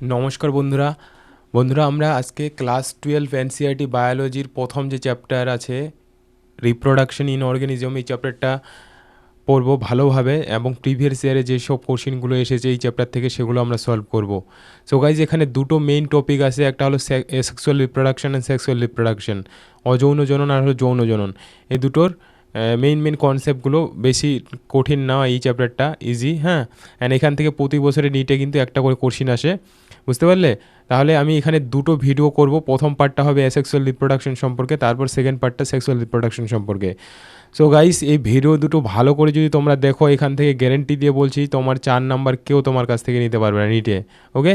নমস্কার বন্ধুরা। বন্ধুরা, আমরা আজকে ক্লাস 12 এনসিইআরটি বায়োলজির প্রথম যে চ্যাপ্টার আছে রিপ্রোডাকশন ইন অর্গানিজম, এই চ্যাপ্টারটা পড়বো ভালোভাবে এবং প্রিভিয়াস ইয়ারে যেসব কোশ্চেনগুলো এসেছে এই চ্যাপ্টার থেকে সেগুলো আমরা সলভ করব। সো গাইজ, এখানে দুটো মেইন টপিক আছে, একটা হলো sexual reproduction and sexual reproduction, অযৌন জনন আর হলো যৌন জনন। এই দুটোর মেইন কনসেপ্টগুলো বেশি কঠিন না, এই চ্যাপ্টারটা ইজি। হ্যাঁ, অ্যান্ড এখান থেকে প্রতি বছরে নিটে কিন্তু একটা করে কোশ্চেন আসে, বুঝতে পারলে? তাহলে আমি এখানে দুটো ভিডিও করব। প্রথম পার্টটা হবে অ্যাসেক্সুয়াল রিপ্রোডাকশন সম্পর্কে, তারপর সেকেন্ড পার্টটা সেক্সুয়াল রিপ্রোডাকশন সম্পর্কে। সো গাইস, এই ভিডিও দুটো ভালো করে যদি তোমরা দেখো, এখান থেকে গ্যারেন্টি দিয়ে বলছি তোমার 4 নাম্বার কেউ তোমার কাছ থেকে নিতে পারবে না নিটে। ওকে,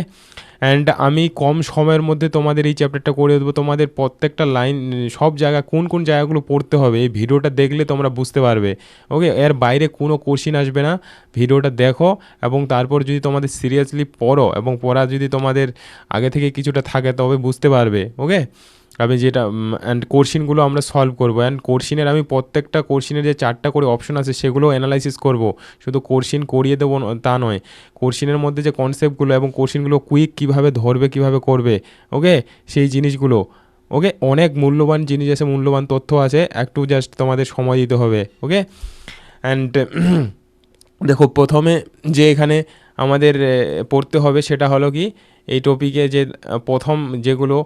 অ্যান্ড আমি কম সময়ের মধ্যে তোমাদের এই চ্যাপ্টারটা করে দেবো। তোমাদের প্রত্যেকটা লাইন, সব জায়গা, কোন কোন জায়গাগুলো পড়তে হবে এই ভিডিওটা দেখলে তোমরা বুঝতে পারবে। ওকে, এর বাইরে কোনো কোশ্চিন আসবে না। ভিডিওটা দেখো এবং তারপর যদি তোমাদের সিরিয়াসলি পড়ো এবং পড়া যদি তোমাদের আগে থেকে কিছুটা থাকে তবে বুঝতে পারবে। ওকে, আমি যেটা অ্যান্ড কোশ্চিনগুলো আমরা সলভ করবো, অ্যান্ড কোশ্চিনের আমি প্রত্যেকটা কোশ্চিনের যে 4টা করে অপশন আছে সেগুলো অ্যানালাইসিস করব। শুধু কোশ্চিন করিয়ে দেবো তা নয়, কোশ্চিনের মধ্যে যে কনসেপ্টগুলো এবং কোশ্চিনগুলো কুইক কীভাবে ধরবে, কীভাবে করবে, ওকে, সেই জিনিসগুলো। ওকে, অনেক মূল্যবান জিনিস আছে, মূল্যবান তথ্য আছে, একটু জাস্ট তোমাদের সময় দিতে হবে। ওকে, অ্যান্ড দেখো, প্রথমে যে এখানে আমাদের পড়তে হবে সেটা হলো কি, এই টপিকে যে প্রথম যেগুলো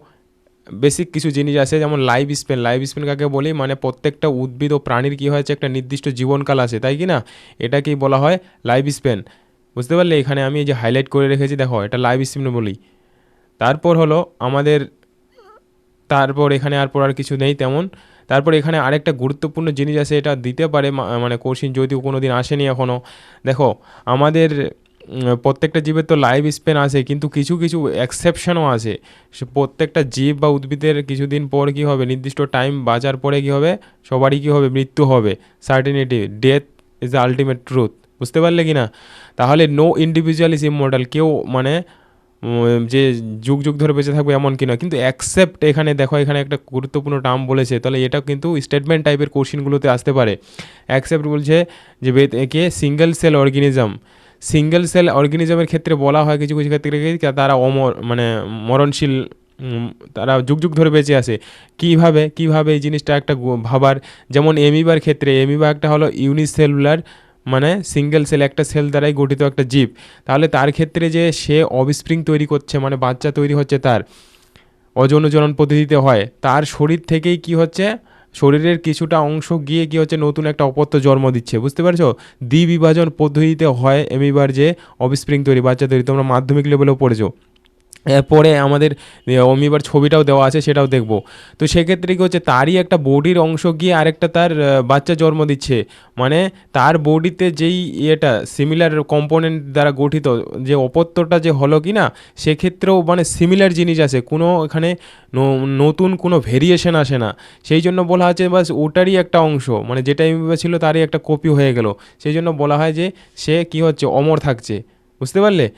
বেসিক কিছু জিনিস আছে, যেমন লাইফ স্প্যান। লাইফ স্প্যান কাকে বলি, মানে প্রত্যেকটা উদ্ভিদ ও প্রাণীর কী হয়েছে একটা নির্দিষ্ট জীবনকাল আছে, তাই কি না? এটাকেই বলা হয় লাইফ স্প্যান, বুঝতে পারলে? এখানে আমি এই যে হাইলাইট করে রেখেছি, দেখো, এটা লাইফ স্প্যান বলি। তারপর হলো আমাদের, তারপর এখানে আর পড়ার কিছু নেই তেমন। তারপর এখানে আরেকটা গুরুত্বপূর্ণ জিনিস আছে, এটা দিতে পারে মানে কোশ্চিন যদিও কোনো দিন আসেনি এখনও। দেখো, আমাদের প্রত্যেকটা জীবের তো লাইফ স্প্যান আছে, কিন্তু কিছু কিছু এক্সেপশনও আছে। সে প্রত্যেকটা জীব বা উদ্ভিদের কিছুদিন পর কী হবে, নির্দিষ্ট টাইম বাঁচার পরে কী হবে, সবারই কী হবে, মৃত্যু হবে। Certainty, death is the ultimate truth, বুঝতে পারলে কি না? তাহলে নো ইন্ডিভিজুয়াল ইজ ইমমর্টাল, কেউ মানে যে যুগ যুগ ধরে বেঁচে থাকবে এমন কি না। কিন্তু অ্যাকসেপ্ট, এখানে দেখো, এখানে একটা গুরুত্বপূর্ণ টার্ম বলেছে, তাহলে এটা কিন্তু স্টেটমেন্ট টাইপের কোশ্চিনগুলোতে আসতে পারে। অ্যাকসেপ্ট বলছে যে একে single cell organism, single cell অর্গানিজমের ক্ষেত্রে বলা হয় কিছু কিছু ক্ষেত্রে তারা মানে মরণশীল, তারা যুগ যুগ ধরে বেঁচে আসে। কীভাবে কীভাবে এই জিনিসটা একটা ভাবার, যেমন এমিবার ক্ষেত্রে, এমিবা একটা হলো ইউনিসেলুলার, মানে সিঙ্গেল সেল, একটা সেল দ্বারাই গঠিত একটা জীব। তাহলে তার ক্ষেত্রে যে সে অফস্প্রিং তৈরি করছে, মানে বাচ্চা তৈরি হচ্ছে, তার অযৌন জনন পদ্ধতিতে হয়, তার শরীর থেকেই কি হচ্ছে, শরীরের কিছুটা অংশ গিয়ে কী হচ্ছে, নতুন একটা অপত্য জন্ম দিচ্ছে, বুঝতে পারছো? দ্বিবিভাজন পদ্ধতিতে হয় এমিবার যে অফস্প্রিং তৈরি, বাচ্চা তৈরি, তোমরা মাধ্যমিক লেভেলেও পড়েছো। এরপরে আমাদের অমিবার ছবিটাও দেওয়া আছে, সেটাও দেখব। তো সেক্ষেত্রে কী হচ্ছে, তারই একটা বডির অংশ গিয়ে আরেকটা তার বাচ্চা জন্ম দিচ্ছে, মানে তার বডিতে যেই ইয়েটা সিমিলার কম্পোনেন্ট দ্বারা গঠিত যে অপত্যটা যে হলো কি না, সেক্ষেত্রেও মানে সিমিলার জিনিস আছে, কোনো এখানে নতুন কোনো ভেরিয়েশন আসে না। সেই জন্য বলা হচ্ছে বাস ওটারই একটা অংশ, মানে যেটা এমিবা ছিল তারই একটা কপি হয়ে গেল। সেই জন্য বলা হয় যে সে কী হচ্ছে, অমর থাকছে, বুঝতে পারলে?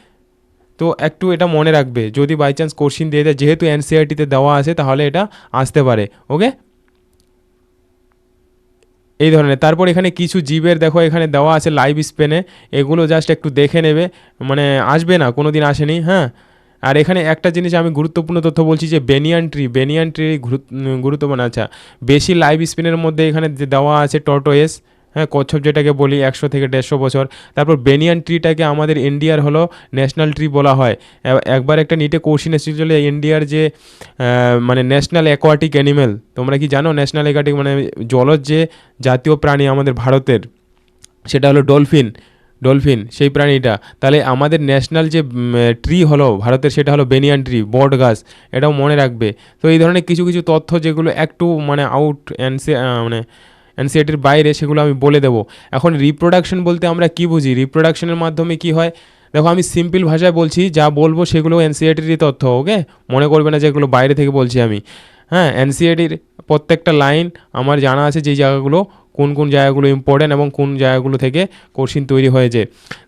তো একটু এটা মনে রাখবে, যদি বাই চান্স কোশ্চিন দিয়ে দেয়, যেহেতু এনসিইআরটিতে দেওয়া আছে তাহলে এটা আসতে পারে। ওকে, এই ধরনের। তারপর এখানে কিছু জীবের দেখো এখানে দেওয়া আছে লাইভ স্পেনে, এগুলো জাস্ট একটু দেখে নেবে, মানে আসবে না, কোনো দিন আসেনি। হ্যাঁ, আর এখানে একটা জিনিস আমি গুরুত্বপূর্ণ তথ্য বলছি যে বেনিয়ান ট্রি, বেনিয়ান ট্রি গুরুত্বপূর্ণ। আচ্ছা, বেশি লাইভ স্পিনের মধ্যে এখানে দেওয়া আছে টর্টোয়েস, হ্যাঁ, কচ্ছপ যেটাকে বলি, 100 থেকে 150 বছর। তারপর বেনিয়ান ট্রিটাকে আমাদের ইন্ডিয়ার হলো ন্যাশনাল ট্রি বলা হয়। একবার একটা নিটে কোশ্চিন এসেছিল ইন্ডিয়ার যে মানে ন্যাশনাল অ্যাকোয়াটিক অ্যানিমেল, তোমরা কি জানো ন্যাশনাল অ্যাকোয়াটিক মানে জলজ যে জাতীয় প্রাণী আমাদের ভারতের, সেটা হলো ডলফিন। ডলফিন সেই প্রাণীটা। তাহলে আমাদের ন্যাশনাল যে ট্রি হলো ভারতের, সেটা হলো বেনিয়ান ট্রি, বট গাছ, এটাও মনে রাখবে। তো এই ধরনের কিছু কিছু তথ্য যেগুলো একটু মানে আউট মানে এনসিইআরটির বাইরে, সেগুলো আমি বলে দেবো। এখন রিপ্রোডাকশন বলতে আমরা কী বুঝি, রিপ্রোডাকশনের মাধ্যমে কী হয়, দেখো আমি সিম্পল ভাষায় বলছি, যা বলবো সেগুলো এনসিইআরটিরই তথ্য। ওকে, মনে করবে না যেগুলো বাইরে থেকে বলছি আমি। হ্যাঁ, এনসিইআরটির প্রত্যেকটা লাইন আমার জানা আছে, যেই জায়গাগুলো, কোন কোন জায়গাগুলো ইম্পর্টেন্ট এবং কোন জায়গাগুলো থেকে কোশ্চিন তৈরি হয়েছে।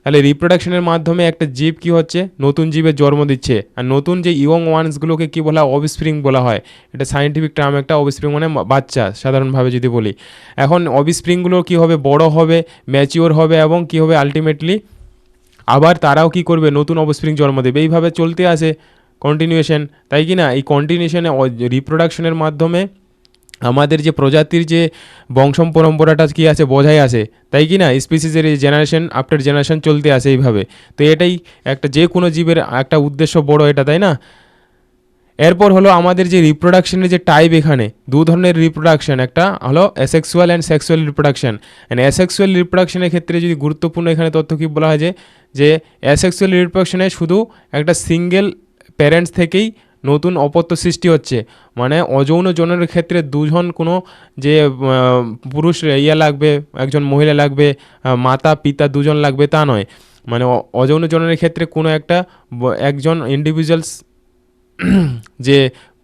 তাহলে রিপ্রোডাকশনের মাধ্যমে একটা জীব কী হচ্ছে, নতুন জীবের জন্ম দিচ্ছে, আর নতুন যে ইয়ং ওয়ান্সগুলোকে কী বলা হয়, অফস্প্রিং বলা হয়। এটা সায়েন্টিফিক টার্ম একটা, অফস্প্রিং মানে বাচ্চা সাধারণভাবে যদি বলি। এখন অফস্প্রিংগুলো কী হবে, বড় হবে, ম্যাচিওর হবে এবং কী হবে, আলটিমেটলি আবার তারাও কি করবে, নতুন অফস্প্রিং জন্ম দেবে, এইভাবে চলতে আসে কন্টিনিউয়েশন, তাই কি না? এই কন্টিনিউশনে রিপ্রোডাকশনের মাধ্যমে আমাদের যে প্রজাতির যে বংশম পরম্পরাটা কি আছে বজায় আছে, তাই কি না? স্পিসিসের এই জেনারেশন আফটার জেনারেশন চলতে আসে এইভাবে। তো এটাই একটা যে কোনো জীবের একটা উদ্দেশ্য বড় এটা, তাই না? এরপর হলো আমাদের যে রিপ্রোডাকশনের যে টাইপ, এখানে দু ধরনের রিপ্রোডাকশন, একটা হলো asexual and sexual reproduction. And asexual রিপ্রোডাকশনের ক্ষেত্রে যদি গুরুত্বপূর্ণ এখানে তথ্য কী বলা হয় যে অ্যাসেক্সুয়াল রিপ্রোডাকশনে শুধু একটা সিঙ্গেল প্যারেন্টস থেকেই নতুন অপত্য সৃষ্টি হচ্ছে, মানে অযৌন জননের ক্ষেত্রে দুজন কোনো যে পুরুষ লাগবে, একজন মহিলা লাগবে, মাতা পিতা দুজন লাগবে তা নয়। মানে অযৌন জননের ক্ষেত্রে কোনো একটা একজন ইন্ডিভিজুয়ালস যে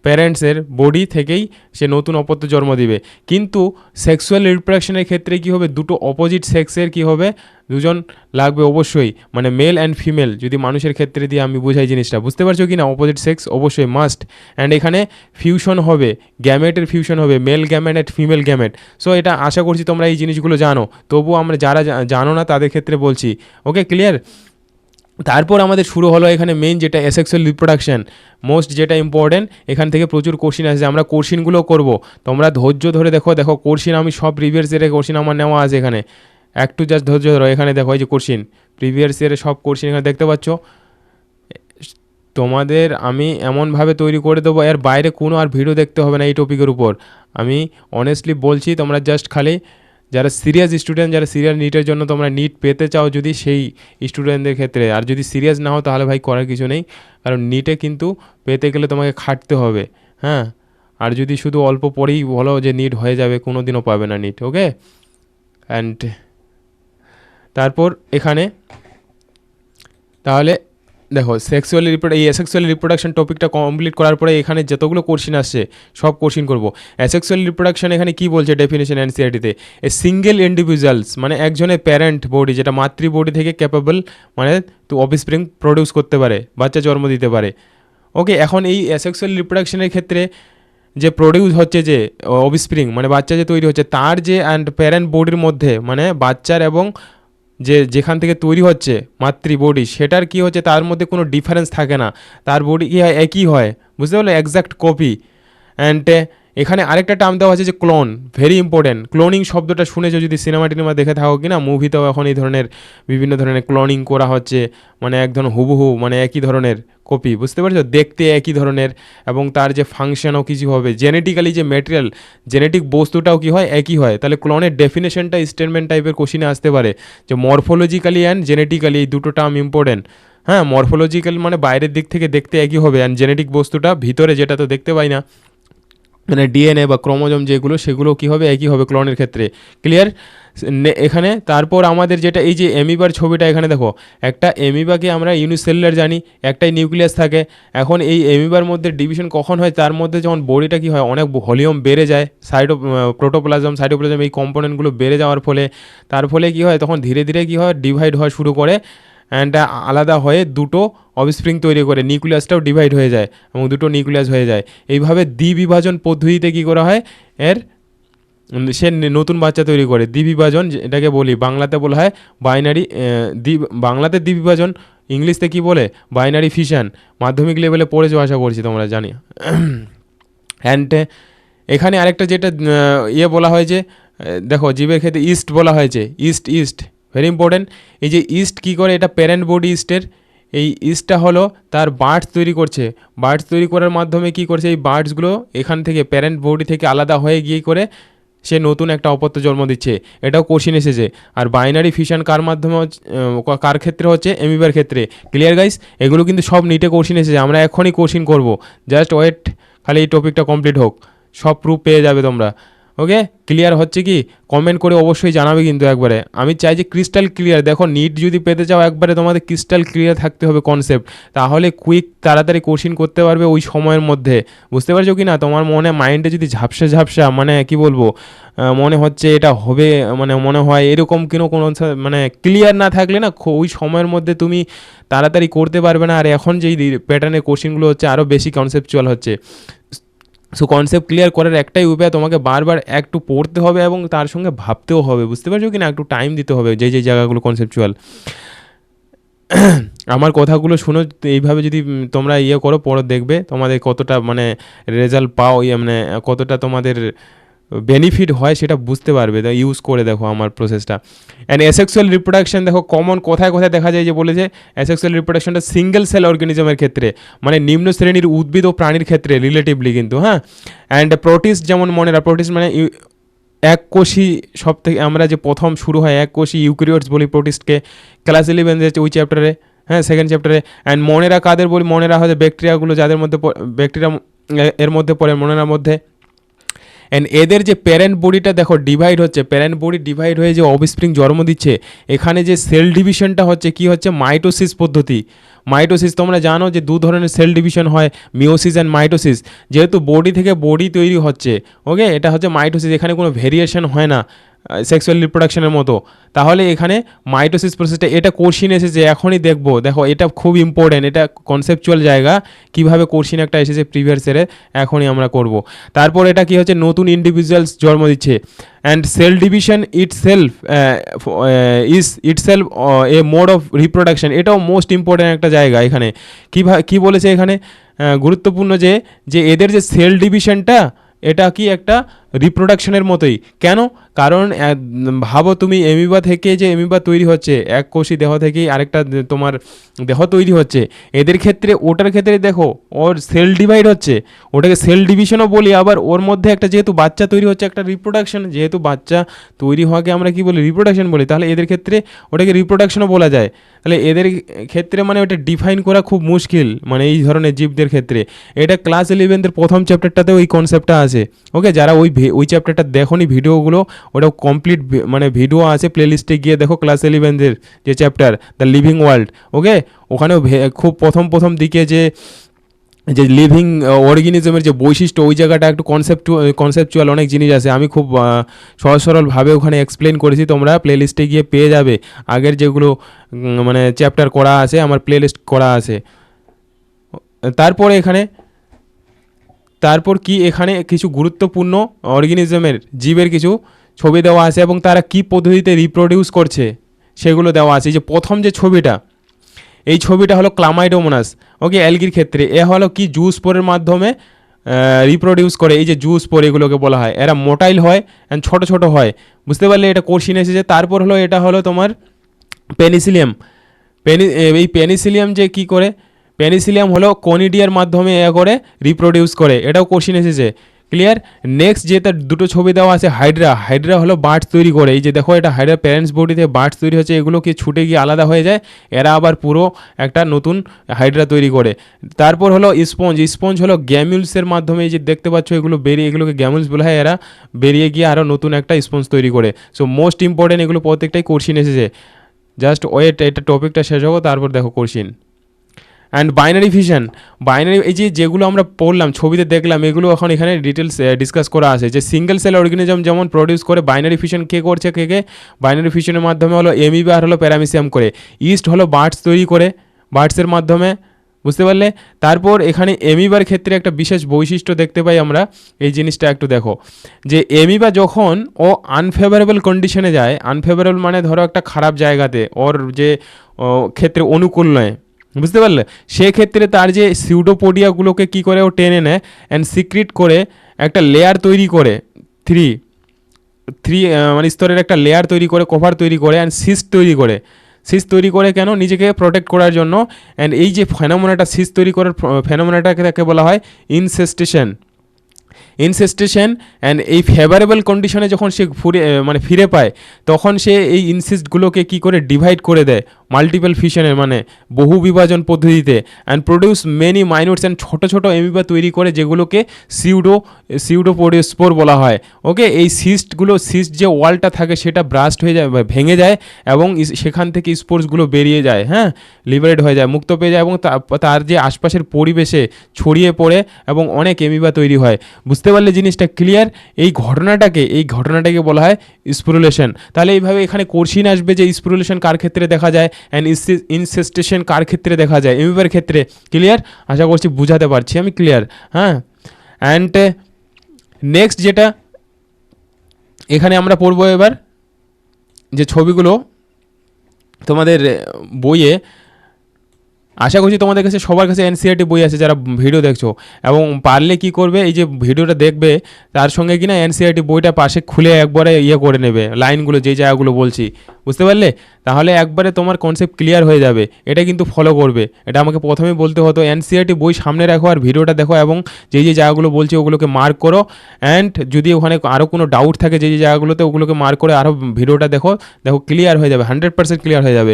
প্যারেন্টসের বডি থেকেই সে নতুন অপত্য জন্ম দিবে। কিন্তু সেক্সুয়াল রিপ্রোডাকশনের ক্ষেত্রে কী হবে, দুটো অপোজিট সেক্সের কী হবে, দুজন লাগবে অবশ্যই, মানে মেল অ্যান্ড ফিমেল। যদি মানুষের ক্ষেত্রে দিয়ে আমি বুঝাই জিনিসটা, বুঝতে পারছো কি না? অপোজিট সেক্স অবশ্যই মাস্ট। অ্যান্ড এখানে ফিউশন হবে, গ্যামেটের ফিউশন হবে, male gamete and female gamete. So এটা আশা করছি তোমরা এই জিনিসগুলো জানো, তবুও আমরা যারা জানো না তাদের ক্ষেত্রে বলছি। ওকে, ক্লিয়ার? তারপর আমাদের শুরু হলো এখানে মেইন যেটা অ্যাসেক্সুয়াল রিপ্রোডাকশন, মোস্ট যেটা ইম্পর্টেন্ট। এখান থেকে প্রচুর কোশ্চিন আসে, আমরা কোশ্চিনগুলো করব, তোমরা ধৈর্য ধরে দেখো কোশ্চিন আমি সব প্রিভিয়াস ইয়ারের কোশ্চিন আমার নেওয়া আছে এখানে, একটু জাস্ট ধৈর্য ধরো। এখানে দেখো এই যে কোশ্চিন, প্রিভিয়াস ইয়ারের সব কোশ্চিন এখানে দেখতে পাচ্ছ। তোমাদের আমি এমনভাবে তৈরি করে দেবো, এর বাইরে কোনো আর ভিডিও দেখতে হবে না এই টপিকের উপর। আমি অনেস্টলি বলছি, তোমরা জাস্ট খালি যারা সিরিয়াস স্টুডেন্ট, যারা সিরিয়াস নিটের জন্য তোমরা নিট পেতে চাও যদি, সেই স্টুডেন্টদের ক্ষেত্রে। আর যদি সিরিয়াস না হও তাহলে ভাই করার কিছু নেই, কারণ নিটে কিন্তু পেতে গেলে তোমাকে খাটতে হবে, হ্যাঁ। আর যদি শুধু অল্প পরেই বলো যে নিট হয়ে যাবে, কোনো দিনও পাবে না নিট। ওকে, অ্যান্ড তারপর এখানে তাহলে দেখো এই অ্যাসেক্সুয়াল রিপ্রোডাকশন টপিকটা কমপ্লিট করার পরে এখানে যতগুলো কোশ্চিন আসছে সব কোশ্চিন করবো। অ্যাসেক্সুয়াল রিপ্রোডাকশন এখানে কি বলছে ডেফিনেশন এনসিইআরটিতে, এ সিঙ্গেল ইন্ডিভিজুয়ালস, মানে একজনের প্যারেন্ট বডি, যেটা মাতৃ বডি থেকে ক্যাপেবল, মানে তো অফস্প্রিং প্রডিউস করতে পারে, বাচ্চা জন্ম দিতে পারে। ওকে, এখন এই অ্যাসেক্সুয়াল রিপ্রোডাকশনের ক্ষেত্রে যে প্রডিউস হচ্ছে যে অফস্প্রিং, মানে বাচ্চা যে তৈরি হচ্ছে, তার যে অ্যান্ড প্যারেন্ট বডির মধ্যে, মানে বাচ্চার এবং যেখান থেকে তৈরি হচ্ছে মাতৃ বডি, সেটার কি হচ্ছে, তার মধ্যে কোনো ডিফারেন্স থাকে না, তার বডি কি হয়, একই হয়, বুঝতে পারলে, এক্স্যাক্ট কপি। অ্যান্ড এখানে আরেকটা টার্ম দেওয়া আছে যে ক্লোন, ভেরি ইম্পর্টেন্ট। ক্লোনিং শব্দটা শুনেছো যদি সিনেমা টিনেমা দেখে থাকো কি না, মুভিতেও এখন এই ধরনের বিভিন্ন ধরনের ক্লোনিং করা হচ্ছে, মানে একদম হুবহু, মানে একই ধরনের কপি, বুঝতে পারছো, দেখতে একই ধরনের, এবং তার যে ফাংশনও কিছু হবে, জেনেটিক্যালি যে ম্যাটেরিয়াল, জেনেটিক বস্তুটাও কি হয়, একই হয়। তাহলে ক্লোনের ডেফিনেশনটা স্টেটমেন্ট টাইপের কোশ্চিনে আসতে পারে, যে মরফোলজিক্যালি অ্যান্ড জেনেটিক্যালি, এই দুটো টার্ম ইম্পর্টেন্ট। হ্যাঁ, মরফোলজিক্যাল মানে বাইরের দিক থেকে দেখতে একই হবে, অ্যান্ড জেনেটিক বস্তুটা ভিতরে, যেটা তো দেখতে পাই না, মানে ডিএনএ বা ক্রোমোজোম যেগুলো, সেগুলো কী হবে, একই হবে ক্লোনের ক্ষেত্রে। ক্লিয়ার? এখানে তারপর আমাদের যেটা এই যে এমিবার ছবিটা, এখানে দেখো একটা এমিবাকে আমরা ইউনিসেলুলার জানি, একটাই নিউক্লিয়াস থাকে। এখন এই এমিবার মধ্যে ডিভিশন কখন হয়, তার মধ্যে যখন বডিটা কী হয়, অনেক ভলিউম বেড়ে যায়, সাইটোপ্লাজম এই কম্পোনেন্টগুলো বেড়ে যাওয়ার ফলে, তার ফলে কী হয়, তখন ধীরে ধীরে কী হয়, ডিভাইড হওয়া শুরু করে, অ্যান্ড আলাদা হয়ে দুটো অফস্প্রিং তৈরি করে, নিউক্লিয়াসটাও ডিভাইড হয়ে যায় এবং দুটো নিউক্লিয়াস হয়ে যায়। এইভাবে দ্বিবিভাজন পদ্ধতিতে কী করা হয়, এর সে নতুন বাচ্চা তৈরি করে। দ্বিবিভাজন এটাকে বলি, বাংলাতে বলা হয় বাইনারি, বাংলাতে দ্বিবিভাজন, ইংলিশতে কি বলে, বাইনারি ফিশন। মাধ্যমিক লেভেলে পড়েছো আশা করছি তোমরা, জানি। অ্যান্ড এখানে আরেকটা যেটা বলা হয় যে, দেখো জীবের ক্ষেত্রে ইস্ট বলা হয়েছে, ইস্ট ভেরি ইম্পর্টেন্ট। এই যে ইস্ট কী করে, এটা প্যারেন্ট বডি ইস্টের, এই ইস্টটা হলো তার বার্ডস তৈরি করছে, বার্ডস তৈরি করার মাধ্যমে কী করছে, এই বার্ডসগুলো এখান থেকে প্যারেন্ট বডি থেকে আলাদা হয়ে গিয়ে করে সে নতুন একটা অপত্য জন্ম দিচ্ছে, এটাও কোশ্চিন এসেছে। আর বাইনারি ফিশন কার মাধ্যমে, কার ক্ষেত্রে হচ্ছে, এমিবার ক্ষেত্রে। Clear guys? এগুলো কিন্তু সব নিটে কোশ্চিন এসেছে, আমরা এখনই কোশ্চিন করব, জাস্ট ওয়েট, খালি এই টপিকটা কমপ্লিট হোক, সব প্রুফ পেয়ে যাবে তোমরা। ওকে, ক্লিয়ার হচ্ছে কি? কমেন্ট করে অবশ্যই জানাবে কিন্তু একবারে, আমি চাই যে ক্রিস্টাল ক্লিয়ার। দেখো নিট যদি পেতে চাও একবারে তোমাদের ক্রিস্টাল ক্লিয়ার থাকতে হবে কনসেপ্ট, তাহলে কুইক তাড়াতাড়ি কোশ্চিন করতে পারবে ওই সময়ের মধ্যে, বুঝতে পারছো কি না? তোমার মনে মাইন্ডে যদি ঝাপসা মানে কি বলবো, মনে হচ্ছে এটা হবে, মানে মনে হয় এরকম কোনো মানে ক্লিয়ার না থাকলে না, ওই সময়ের মধ্যে তুমি তাড়াতাড়ি করতে পারবে না। আর এখন যেই প্যাটার্নের কোশ্চিনগুলো হচ্ছে আরও বেশি কনসেপচুয়াল হচ্ছে। সো কনসেপ্ট ক্লিয়ার করার একটাই উপায়, তোমাকে বারবার একটু পড়তে হবে এবং তার সঙ্গে ভাবতেও হবে, বুঝতে পারছো কি না? একটু টাইম দিতে হবে, যেই জায়গাগুলো কনসেপচুয়াল। আমার কথাগুলো শুনো, এইভাবে যদি তোমরা ইয়ে করো, পরে দেখবে তোমাদের কতটা মানে রেজাল্ট পাও, ইয়ে মানে কতটা তোমাদের বেনিফিট হয় সেটা বুঝতে পারবে। ইউজ করে দেখো আমার প্রসেসটা। অ্যান্ড অ্যাসেক্সুয়াল রিপ্রোডাকশন দেখো কমন কোথায় কোথায় দেখা যায়, যে বলেছে অ্যাসেক্সুয়াল রিপ্রোডাকশনটা সিঙ্গেল সেল অর্গানিজমের ক্ষেত্রে, মানে নিম্ন শ্রেণীর উদ্ভিদ ও প্রাণীর ক্ষেত্রে রিলেটিভলি কিন্তু, হ্যাঁ। অ্যান্ড প্রোটিস্ট, যেমন মনে রাখ প্রোটিস্ট মানে এক কোষী, সব থেকে আমরা যে প্রথম শুরু হয় এক কোষী ইউক্যারিওটস বলি প্রোটিস্টকে, ক্লাস 11 যে ওই চ্যাপ্টারে, হ্যাঁ সেকেন্ড চ্যাপ্টারে। অ্যান্ড মনেরা কাদের বলি, মনেরা হচ্ছে ব্যাকটেরিয়াগুলো, যাদের মধ্যে ব্যাকটেরিয়া এর মধ্যে পড়ে মনেরার মধ্যে। অ্যান্ড এদের যে প্যারেন্ট বডিটা দেখো ডিভাইড হচ্ছে, প্যারেন্ট বডি ডিভাইড হয়ে যে অফস্প্রিং জন্ম দিচ্ছে, এখানে যে সেল ডিভিশনটা হচ্ছে কি হচ্ছে, মাইটোসিস পদ্ধতি। মাইটোসিস তোমরা জানো যে দু ধরনের সেল ডিভিশন হয়, মিওসিস অ্যান্ড মাইটোসিস। যেহেতু বডি থেকে বডি তৈরি হচ্ছে, ওকে, এটা হচ্ছে মাইটোসিস, এখানে কোনো ভেরিয়েশন হয় না সেক্সুয়াল রিপ্রোডাকশনের মতো। তাহলে এখানে মাইটোসিস প্রসেসটা, এটা কোর্সিন এসেছে এখনই দেখবো, দেখো এটা খুব ইম্পর্টেন্ট, এটা কনসেপচুয়াল জায়গা, কীভাবে কোর্সিন একটা এসেছে প্রিভিয়াস ইয়ারে, এখনই আমরা করব। তারপর এটা কি হচ্ছে, নতুন ইন্ডিভিজুয়ালস জন্ম দিচ্ছে। And cell division itself A mode of reproduction, এটাও মোস্ট ইম্পর্ট্যান্ট একটা জায়গা এখানে। কী বলেছে এখানে, গুরুত্বপূর্ণ যে এদের যে সেল ডিভিশনটা, এটা কি একটা রিপ্রোডাকশনের মতোই। কেন? কারণ ভাবো তুমি এমিবা থেকে যে এমিবা তৈরি হচ্ছে, এক কোষী দেহ থেকেই আরেকটা তোমার দেহ তৈরি হচ্ছে, এদের ক্ষেত্রে ওটার ক্ষেত্রে দেখো ওর সেল ডিভাইড হচ্ছে, ওটাকে সেল ডিভিশনও বলি। আবার ওর মধ্যে একটা যেহেতু বাচ্চা তৈরি হচ্ছে, একটা রিপ্রোডাকশন, যেহেতু বাচ্চা তৈরি হওয়াকে আমরা কি বলি, রিপ্রোডাকশন বলি, তাহলে এদের ক্ষেত্রে ওটাকে রিপ্রোডাকশনও বলা যায়। তাহলে এদের ক্ষেত্রে মানে ওটা ডিফাইন করা খুব মুশকিল, মানে এই ধরনের জীবদের ক্ষেত্রে। এটা ক্লাস 11 প্রথম চ্যাপ্টারটাতে ওই কনসেপ্টটা আছে, ওকে। যারা ওই চ্যাপ্টারটা দেখোনি ভিডিওগুলো, ওটা কমপ্লিট মানে ভিডিও আছে, প্লেলিস্টে গিয়ে দেখো ক্লাস 11 যে চ্যাপ্টার দ্য লিভিং ওয়ার্ল্ড, ওকে। ওখানেও খুব প্রথম দিকে যে যে লিভিং অর্গানিজমের যে বৈশিষ্ট্য, ওই জায়গাটা একটু কনসেপচুয়াল অনেক জিনিস আছে, আমি খুব সহজ সরলভাবে ওখানে এক্সপ্লেন করেছি, তোমরা প্লেলিস্টে গিয়ে পেয়ে যাবে। আগের যেগুলো মানে চ্যাপ্টার করা আছে, আমার প্লেলিস্ট করা আছে। তারপরে তারপর কি এখানে কিছু গুরুত্বপূর্ণ অর্গানিজমের জীবের কিছু ছবি দেওয়া আছে, এবং তারা কি পদ্ধতিতে রিপ্রোডিউস করছে সেগুলো দেওয়া আছে। এই যে প্রথম যে ছবিটা, এই ছবিটা হলো ক্লামাইডোমোনাস, ওকে, অ্যালগির ক্ষেত্রে। এ হলো কি জুস স্পোরের মাধ্যমে রিপ্রোডিউস করে। এই যে জুস স্পোর এগুলোকে বলা হয়, এরা মোটাইল হয় অ্যান্ড ছোটো ছোটো হয়, বুঝতে পারলে, এটা কোর্সিন এসেছে। তারপর হলো এটা হলো তোমার পেনিসিলিয়াম। এই পেনিসিলিয়াম যে কি করে, পেনিসিলিয়াম হলো কনিডিয়ার মাধ্যমে করে রিপ্রোডিউস করে, এটাও কোশ্চিন এসেছে, ক্লিয়ার। নেক্সট যে তার দুটো ছবি দেওয়া আছে, হাইড্রা হলো বার্ডস তৈরি করে। এই যে দেখো এটা হাইড্রা প্যারেন্টস বডিতে বার্ডস তৈরি হচ্ছে, এগুলো কি ছুটে গিয়ে আলাদা হয়ে যায়, এরা আবার পুরো একটা নতুন হাইড্রা তৈরি করে। তারপর হলো স্পঞ্জ হলো গ্যামিউলসের মাধ্যমে, এই যে দেখতে পাচ্ছ এগুলো বেরিয়ে, এগুলোকে গ্যামিউলস বলা হয়, এরা বেরিয়ে গিয়ে আরও নতুন একটা স্পঞ্জ তৈরি করে। সো মোস্ট ইম্পর্টেন্ট, এগুলো প্রত্যেকটাই কোশ্চিন এসেছে। জাস্ট ওয়েট, এটা টপিকটা শেষ হবো, তারপর দেখো কোশ্চিন। অ্যান্ড বাইনারি এই যেগুলো আমরা পড়লাম, ছবিতে দেখলাম, এগুলো এখন এখানে ডিটেলস ডিসকাস করা আছে। যে সিঙ্গেল সেল অর্গানিজম যেমন প্রডিউস করে, বাইনারি ফিশন কে করছে, কে বাইনারি ফিশনের মাধ্যমে হলো এমিবা আর হলো প্যারামিসিয়াম করে। ইস্ট হলো বার্ডস তৈরি করে, বার্ডসের মাধ্যমে, বুঝতে পারলে। তারপর এখানে এমিবার ক্ষেত্রে একটা বিশেষ বৈশিষ্ট্য দেখতে পাই আমরা, এই জিনিসটা একটু দেখো, যে এমিবা যখন ও আনফেভারেবল কন্ডিশনে যায়, আনফেভারেবল মানে ধরো একটা খারাপ জায়গাতে, ওর যে ক্ষেত্রে অনুকূল নয়, বুঝতে পারলে, সেক্ষেত্রে তার যে সিউডোপোডিয়াগুলোকে কী করে ও টেনে নেয় অ্যান্ড সিক্রিট করে একটা লেয়ার তৈরি করে, থ্রি মানে স্তরের একটা লেয়ার তৈরি করে, কভার তৈরি করে, অ্যান্ড সিস্ট তৈরি করে কেন, নিজেকে প্রোটেক্ট করার জন্য। অ্যান্ড এই যে ফেনোমেনাটা, সিস্ট তৈরি করার ফেনোমেনাটাকে তাকে বলা হয় ইনসেস্টেশন। অ্যান্ড এই ফেভারেবল কন্ডিশনে যখন সে ফিরে পায়, তখন সে এই ইনসিস্টগুলোকে কী করে ডিভাইড করে দেয় মাল্টিপল ফিশনের মানে বহু বিভাজন পদ্ধতিতে, অ্যান্ড প্রডিউস মেনি মাইনুটস অ্যান্ড ছোটো ছোটো এমিবা তৈরি করে, যেগুলোকে সিউডোপোডিওস্পোর বলা হয়, ওকে। এই সিস্ট যে ওয়ালটা থাকে সেটা ব্রাস্ট হয়ে যায়, ভেঙে যায়, এবং সেখান থেকে স্পোর্সগুলো বেরিয়ে যায়, হ্যাঁ, লিবারেট হয়ে যায়, মুক্ত পেয়ে যায়, এবং তার যে আশপাশের পরিবেশে ছড়িয়ে পড়ে এবং অনেক এমিবা তৈরি হয়, বুঝতে পারলে জিনিসটা ক্লিয়ার। এই ঘটনাটাকে বলা হয় স্পুরুলেশন। তাহলে এইভাবে এখানে কোশ্চিন আসবে যে স্পুরুলেশন কার ক্ষেত্রে দেখা যায়, অ্যান্ড ইনসেস্টেশন কার ক্ষেত্রে দেখা যায়, এমিবার ক্ষেত্রে, ক্লিয়ার। আশা করছি বুঝাতে পারছি আমি, ক্লিয়ার, হ্যাঁ। অ্যান্ড নেক্সট যেটা এখানে আমরা পড়বো এবার, যে ছবিগুলো তোমাদের বইয়ে আশা করছি তোমাদের কাছে সবার কাছে এনসিইআরটি বই আছে যারা ভিডিও দেখছো, এবং পারলে কি করবে, এই যে ভিডিওটা দেখবে তার সঙ্গে কিনা এনসিইআরটি বইটা পাশে খুলে একবারে ইয়ে করে নেবে, লাইনগুলো যেই জায়গাগুলো বলছি, বুঝতে পারলে? তাহলে একবারে তোমার কনসেপ্ট ক্লিয়ার হয়ে যাবে। এটা কিন্তু ফলো করবে, এটা আমাকে প্রথমেই বলতে হতো। এনসিইআরটি বই সামনে রাখো আর ভিডিওটা দেখো, এবং যেই যে জায়গাগুলো বলছি ওগুলোকে মার্ক করো। অ্যান্ড যদি ওখানে আরও কোনো ডাউট থাকে যেই যে জায়গাগুলোতে, ওগুলোকে মার্ক করে আরও ভিডিওটা দেখো, দেখো ক্লিয়ার হয়ে যাবে, 100% ক্লিয়ার হয়ে যাবে।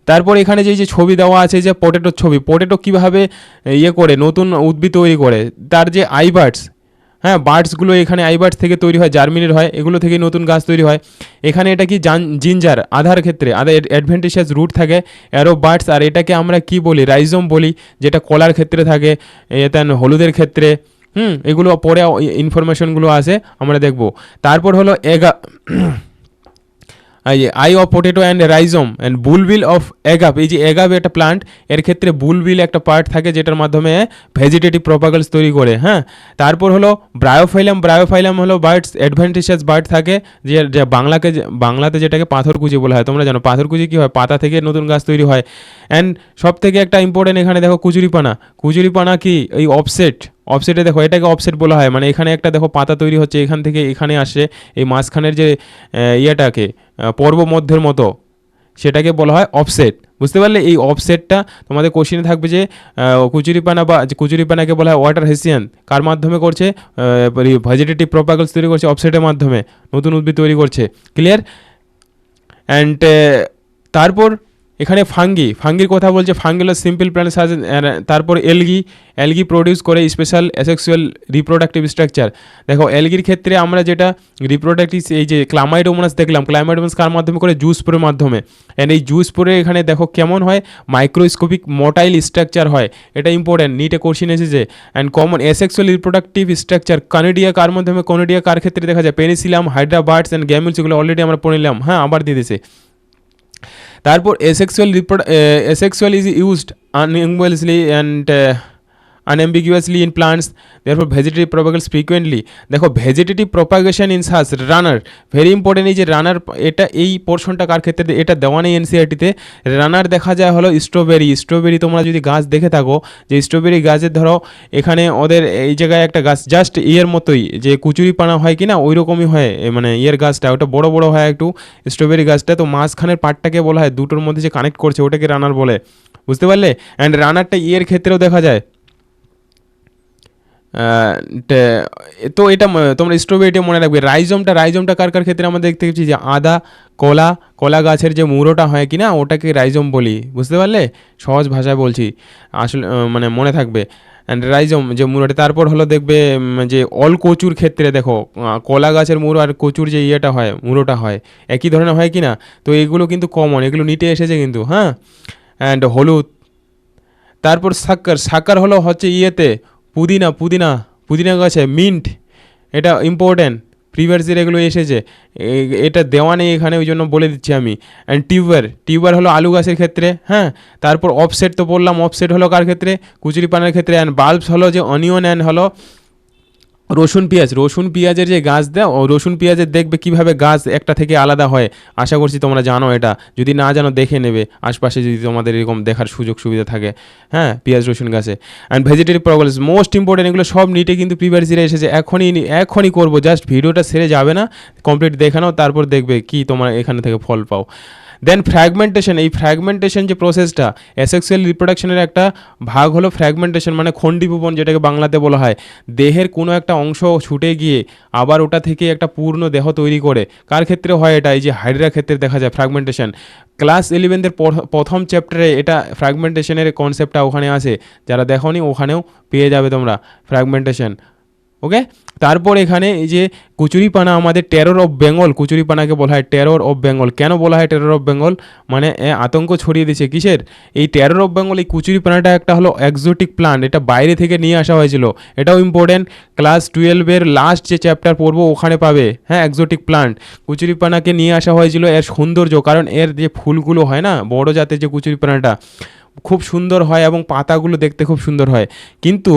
তারপর এখানে যেই যে ছবি দেওয়া আছে, যে পটেটোর ছবি, পটেটো কীভাবে ইয়ে করে নতুন উদ্ভিদ তৈরি করে, তার যে আইবার্ডস, হ্যাঁ বার্ডসগুলো এখানে আইবার্ডস থেকে তৈরি হয়, জার্মিনেট হয়, এগুলো থেকে নতুন গাছ তৈরি হয়। এখানে এটা কি জিঞ্জার, আধার ক্ষেত্রে আধার অ্যাডভেন্টিশিয়াস রুট থাকে, অ্যারো বার্ডস, আর এটাকে আমরা কি বলি, রাইজোম বলি, যেটা কলার ক্ষেত্রে থাকে, তেন হলুদের ক্ষেত্রে। এগুলো পরে ইনফরমেশনগুলো আছে আমরা দেখব। তারপর হলো eye of potato and rhizome and bulbil of agave. এই যে এগাপ একটা প্লান্ট, এর ক্ষেত্রে বুলবিল একটা পার্ট থাকে যেটার মাধ্যমে ভেজিটেটিভ প্রপাগেলস তৈরি করে। হ্যাঁ, তারপর হলো ব্রায়োফাইলাম। ব্রায়োফাইলাম হলো বার্ডস, অ্যাডভেন্টিশিয়াস বার্ড থাকে, যে বাংলাতে যেটাকে পাথরকুচি বলা হয়। তোমরা জানো পাথরকুচি কী হয়, পাতা থেকে নতুন গাছ তৈরি হয়। অ্যান্ড সব থেকে একটা ইম্পর্টেন্ট এখানে দেখো কুচুরিপানা। কুচুরিপানা কি, এই অফসেটে দেখো, এটাকে অফসেট বলা হয়, মানে এখানে একটা দেখো পাতা তৈরি হচ্ছে, এখান থেকে এখানে আসে, এই মাঝখানের যে ইয়েটাকে পর্ব মধ্যের মতো, সেটাকে বলা হয় অফসেট। বুঝতে পারলে? এই অফসেটটা তোমাদের কোশ্চেনে থাকবে যে কুচুরিপানা, বা কুচুরিপানাকে বলা হয় ওয়াটার হেসিয়ান, কার মাধ্যমে করছে, ভেজিটেটিভ প্রপাগেলস তৈরি করছে অফসেটের মাধ্যমে, নতুন উদ্ভিদ তৈরি করছে। ক্লিয়ার? অ্যান্ড তারপর এখানে ফাঙ্গির কথা বলছে। ফাঙ্গি হলো সিম্পল প্ল্যান্ট। তারপর এলগি প্রডিউস করে স্পেশাল অ্যাসেক্সুয়াল রিপ্রোডাক্টিভ স্ট্রাকচার। দেখো এলগির ক্ষেত্রে আমরা যেটা রিপ্রোডাক্টিভ, এই যে ক্লামাইডোমোনাস দেখলাম, ক্লামাইডোমোনাস কার মাধ্যমে করে, জুস স্পোরের মাধ্যমে। অ্যান্ড এই জুস স্পোরে এখানে দেখো কেমন হয়, মাইক্রোস্কোপিক মোটাইল স্ট্রাকচার হয়, এটা ইম্পর্টেন্ট, নিটে কোশ্চেন এসেছে। And common asexual reproductive structure, conidia কার মাধ্যমে, কনিডিয়া কার ক্ষেত্রে দেখা যায়, পেনিসিলাম, হাইড্রাবার্ডস অ্যান্ড গ্যামিলস, এগুলো অলরেডি আমরা পড়ে নিলাম। হ্যাঁ, আবার দিয়ে দিয়েছে। তারপর asexual is used unambiguously and unambiguously in plants, therefore vegetative propagates frequently. দেখো vegetative propagation in সাস runner, very important. এই যে রানার, এটা এই পোর্শনটা কার ক্ষেত্রে, এটা দেওয়া নেই এনসিইআরটিতে। রানার দেখা যায় হলো স্ট্রবেরি। তোমরা যদি গাছ দেখে থাকো, যে স্ট্রবেরি গাছের ধরো এখানে ওদের এই জায়গায় একটা গাছ জাস্ট ইয়ের মতোই, যে কুচুরিপানা হয় কি না ওই রকমই হয়, মানে ইয়ের গাছটা ওটা বড় বড় হয় একটু, স্ট্রবেরি গাছটা। তো মাঝখানের পার্টটাকে বলা হয়, দুটোর মধ্যে যে কানেক্ট করছে ওটাকে রানার বলে। বুঝতে পারলে? অ্যান্ড রানারটা ইয়ের ক্ষেত্রেও দেখা যায়। তো এটা তোমরা স্ট্রবেরিটা মনে রাখবে। রাইজমটা কার ক্ষেত্রে আমরা দেখতে পাচ্ছি, যে আদা, কলা গাছের যে মুড়োটা হয় কি না, ওটাকে রাইজম বলি। বুঝতে পারলে? সহজ ভাষায় বলছি, আসলে মানে মনে থাকবে। অ্যান্ড রাইজম যে মুড়োটা। তারপর হলো দেখবে যে অল কচুর ক্ষেত্রে দেখো, কলা গাছের মুড়ো আর কচুর যে ইয়েটা হয়, মুড়োটা হয়, একই ধরনের হয় কি না। তো এগুলো কিন্তু কমন, এগুলো নিটে এসেছে কিন্তু। হ্যাঁ, অ্যান্ড হলুদ। তারপর সাক্কার হচ্ছে ইয়েতে পুদিনা গাছে মিন্ট, এটা ইম্পর্টেন্ট, প্রিভিয়াস ইয়ার এগুলো এসেছে, এটা দেওয়া নেই এখানে, ওই জন্য বলে দিচ্ছি আমি। অ্যান্ড টিউবার হলো আলু গাছের ক্ষেত্রে। হ্যাঁ, তারপর অফসেট তো বললাম, অফসেট হলো কার ক্ষেত্রে, কুচুরিপানার ক্ষেত্রে। অ্যান্ড বাল্বস হলো যে অনিয়ন, অ্যান্ড হলো রসুন পেঁয়াজের যে গাছ দেয়, ও রসুন পেঁয়াজের দেখবে কিভাবে গাছ একটা থেকে আলাদা হয়। আশা করছি তোমরা জানো এটা, যদি না জানো দেখে নেবে আশপাশে যদি তোমাদের এরকম দেখার সুযোগ সুবিধা থাকে। হ্যাঁ, পেঁয়াজ রসুন গাছে। অ্যান্ড ভেজিটেটিভ প্রপাগেলস মোস্ট ইম্পর্টেন্ট, এগুলো সব নিটে কিন্তু প্রিভিয়াস ইয়ারে এসেছে। এখনই করবো, জাস্ট ভিডিওটা সেরে যাবে না, কমপ্লিট দেখে নাও, তারপর দেখবে কি তোমরা এখানে থেকে ফল পাও। দেন ফ্র্যাগমেন্টেশন। এই ফ্র্যাগমেন্টেশন যে প্রসেসটা, অ্যাসেক্সুয়াল রিপ্রোডাকশনের একটা ভাগ হলো ফ্র্যাগমেন্টেশন, মানে খণ্ডীভূপন যেটাকে বাংলাতে বলা হয়। দেহের কোনো একটা অংশ ছুটে গিয়ে আবার ওটা থেকে একটা পূর্ণ দেহ তৈরি করে, কার ক্ষেত্রে হয় এটা, এই যে হাইড্রার ক্ষেত্রে দেখা যায় ফ্র্যাগমেন্টেশন। ক্লাস 11 প্রথম চ্যাপ্টারে এটা ফ্র্যাগমেন্টেশনের কনসেপ্টটা ওখানে আছে, যারা দেখোনি ওখানেও পেয়ে যাবে তোমরা ফ্র্যাগমেন্টেশন। ওকে, তারপর এখানে এই যে কুচুরিপানা, আমাদের টেরর অফ বেঙ্গল, কুচুরিপানাকে বলা হয় টেরর অফ বেঙ্গল। কেন বলা হয় টেরর অফ বেঙ্গল, মানে আতঙ্ক ছড়িয়ে দিয়েছে কিসের, এই টেরর অফ বেঙ্গল। এই কুচুরিপানাটা একটা হলো এক্সোটিক প্লান্ট, এটা বাইরে থেকে নিয়ে আসা হয়েছিল, এটাও ইম্পর্টেন্ট। ক্লাস 12 লাস্ট যে চ্যাপ্টার পড়বো ওখানে পাবে। হ্যাঁ, এক্সোটিক প্লান্ট, কুচুরিপানাকে নিয়ে আসা হয়েছিল, এর সৌন্দর্য, কারণ এর যে ফুলগুলো হয় না, বড় জাতের যে কুচুরিপানাটা খুব সুন্দর হয়, এবং পাতাগুলো দেখতে খুব সুন্দর হয়। কিন্তু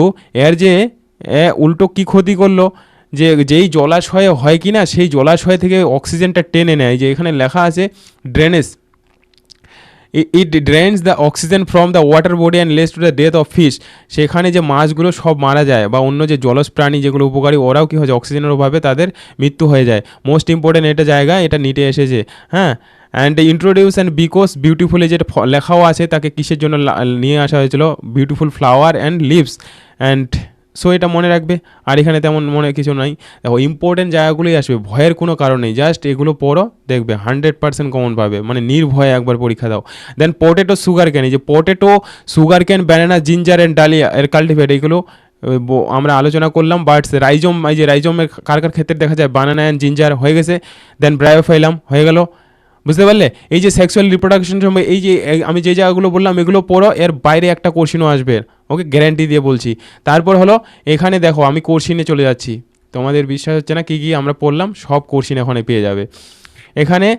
এর যে উল্টো কি ক্ষতি করলো, যেই জলাশয়ে হয় কি না, সেই জলাশয় থেকে অক্সিজেনটা টেনে নেয়। যে এখানে লেখা আছে drainage, it drains the oxygen from the water body and less to the death of fish. সেখানে যে মাছগুলো সব মারা যায় বা অন্য যে জলজ প্রাণী যেগুলো উপকারী ওরাও কী হয়েছে অক্সিজেনের অভাবে তাদের মৃত্যু হয়ে যায়। মোস্ট ইম্পর্টেন্ট এটা জায়গা, এটা নিটে এসেছে। হ্যাঁ, and introduce and because beautifully যেটা লেখাও আছে তাকে কিসের জন্য নিয়ে আসা হয়েছিল, beautiful flower and leaves and so এটা মনে রাখবে। আর এখানে তেমন মনে কিছু নাই। দেখো ইম্পর্টেন্ট জায়গাগুলোই আসবে, ভয়ের কোনো কারণ নেই, জাস্ট এগুলো পড়ো, দেখবে 100% কমন পাবে, মানে নির্ভয়ে একবার পরীক্ষা দাও। দেন পটেটো সুগার ক্যান, এই যে potato sugar cane banana ginger and dahlia এর কাল্টিভেট, এইগুলো আমরা আলোচনা করলাম। বাট রাইজোম, এই যে রাইজোমের কার কার ক্ষেত্রে দেখা যায়, বানানা অ্যান্ড জিঞ্জার হয়ে গেছে। দেন ব্রায়োফাইলাম হয়ে গেল, বুঝতে পারলে? এই যে সেক্সুয়াল রিপ্রোডাকশন সময় এই যে আমি যে জায়গাগুলো বললাম এগুলো পড়ো, এর বাইরে একটা কোশ্চিনও আসবে, ওকে, গ্যারান্টি দিয়ে বলছি। তারপর হলো এখানে দেখো আমি কোশ্চিনে চলে যাচ্ছি, তোমাদের বিশ্বাস হচ্ছে না কী কী আমরা পড়লাম, সব কোশ্চিন এখানে পেয়ে যাবে। এখানে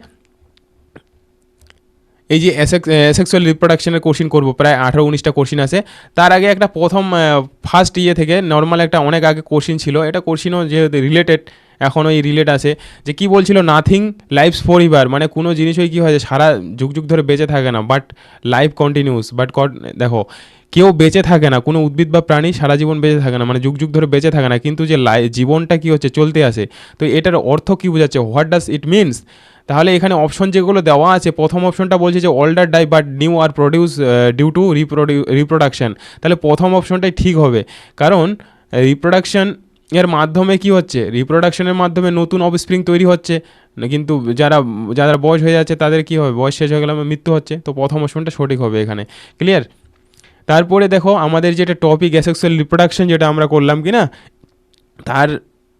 এই যে অ্যাসেক্সুয়াল রিপ্রোডাকশনের কোশ্চিন করবো, প্রায় 18-19টা কোশ্চিন আছে। তার আগে একটা প্রথম ফার্স্ট থেকে নর্মাল একটা অনেক আগে কোশ্চিন ছিল, এটা কোশ্চিনও যে রিলেটেড এখনও এই রিলেট আছে, যে কি বলছিল, নাথিং লাইফস ফর ইভার, মানে কোনো জিনিসই কী হয় সারা যুগ যুগ ধরে বেঁচে থাকে না, বাট লাইফ কন্টিনিউস। বাট দেখো কেউ বেঁচে থাকে না, কোনো উদ্ভিদ বা প্রাণী সারা জীবন বেঁচে থাকে না, মানে যুগ যুগ ধরে বেঁচে থাকে না, কিন্তু যে জীবনটা কী হচ্ছে চলতে আসে। তো এটার অর্থ কী বোঝাচ্ছে, হোয়াট ডাজ ইট মিনস? তাহলে এখানে অপশন যেগুলো দেওয়া আছে, প্রথম অপশনটা বলছে যে older die but new are produce due to reproduction. তাহলে প্রথম অপশনটাই ঠিক হবে, কারণ রিপ্রোডাকশন এর মাধ্যমে কি হচ্ছে, রিপ্রোডাকশনের মাধ্যমে নতুন অফস্প্রিং তৈরি হচ্ছে, কিন্তু যারা যারা বয়স হয়ে যাচ্ছে তাদের কি হবে, বয়স শেষ হয়ে গেলে মৃত্যু হচ্ছে। তো প্রথম অপশনটা সঠিক হবে এখানে, ক্লিয়ার? তারপরে দেখো আমাদের যেটা টপিক অ্যাসেক্সুয়াল রিপ্রোডাকশন যেটা আমরা করলাম কি না, তার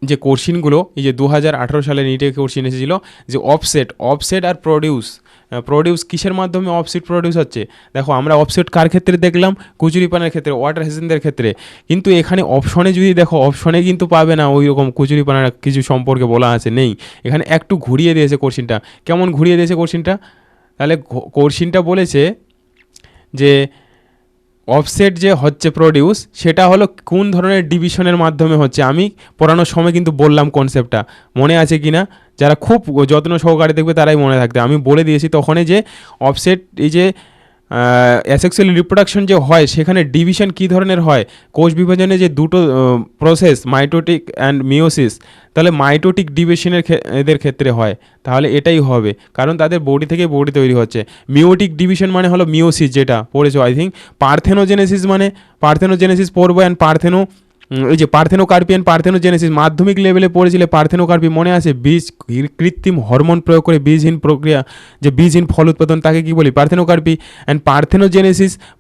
যে কোশ্চিনগুলো, এই যে 2018 সালে নিটে কোশ্চিন এসেছিলো যে অফসেট আর প্রডিউস কিসের মাধ্যমে অফসেট প্রডিউস হচ্ছে। দেখো আমরা অফসেট কার ক্ষেত্রে দেখলাম, কচুরিপানার ক্ষেত্রে, ওয়াটার হেজেনদের ক্ষেত্রে, কিন্তু এখানে অপশনে যদি দেখো, অপশনে কিন্তু পাবে না ওই রকম কচুরিপানার কিছু সম্পর্কে বলা আছে, নেই। এখানে একটু ঘুরিয়ে দিয়েছে কোশ্চিনটা, কেমন ঘুরিয়ে দিয়েছে কোশ্চিনটা, তাহলে কোশ্চিনটা বলেছে যে অফসেট যে হচ্ছে প্রডিউস, সেটা হলো কোন ধরনের ডিভিশনের মাধ্যমে হচ্ছে। আমি পড়ানোর সময় কিন্তু বললাম কনসেপ্টটা, মনে আছে কি না? যারা খুব যত্ন সহকারে দেখবে তারাই মনে থাকবে, আমি বলে দিয়েছি তখনই যে অফসেট এই যে অ্যাসেক্সুয়াল রিপ্রোডাকশন যে হয় সেখানে ডিভিশন কী ধরনের হয়, কোষ বিভাজনে যে দুটো প্রসেস, মাইটোটিক অ্যান্ড মিওসিস, তাহলে মাইটোটিক ডিভিশনের এদের ক্ষেত্রে হয়, তাহলে এটাই হবে, কারণ তাদের বডি থেকে বডি তৈরি হচ্ছে। মিওটিক ডিভিশন মানে হলো মিওসিস, যেটা পড়েছো আই থিঙ্ক। পার্থেনোজেনেসিস মানে পার্থেনোজেনেসিস পড়বো, অ্যান্ড এই যে পার্থেনোকার্পি অ্যান্ড পার্থেনোজেনেসিস মাধ্যমিক লেভেলে পড়েছিলে, পার্থেনোকার্পি মনে আছে, বীজ কৃত্রিম হরমোন প্রয়োগ করে বীজহীন প্রক্রিয়া, যে বীজহীন ফল উৎপাদন, তাকে কি বলি, পার্থেনোকার্পি। অ্যান্ড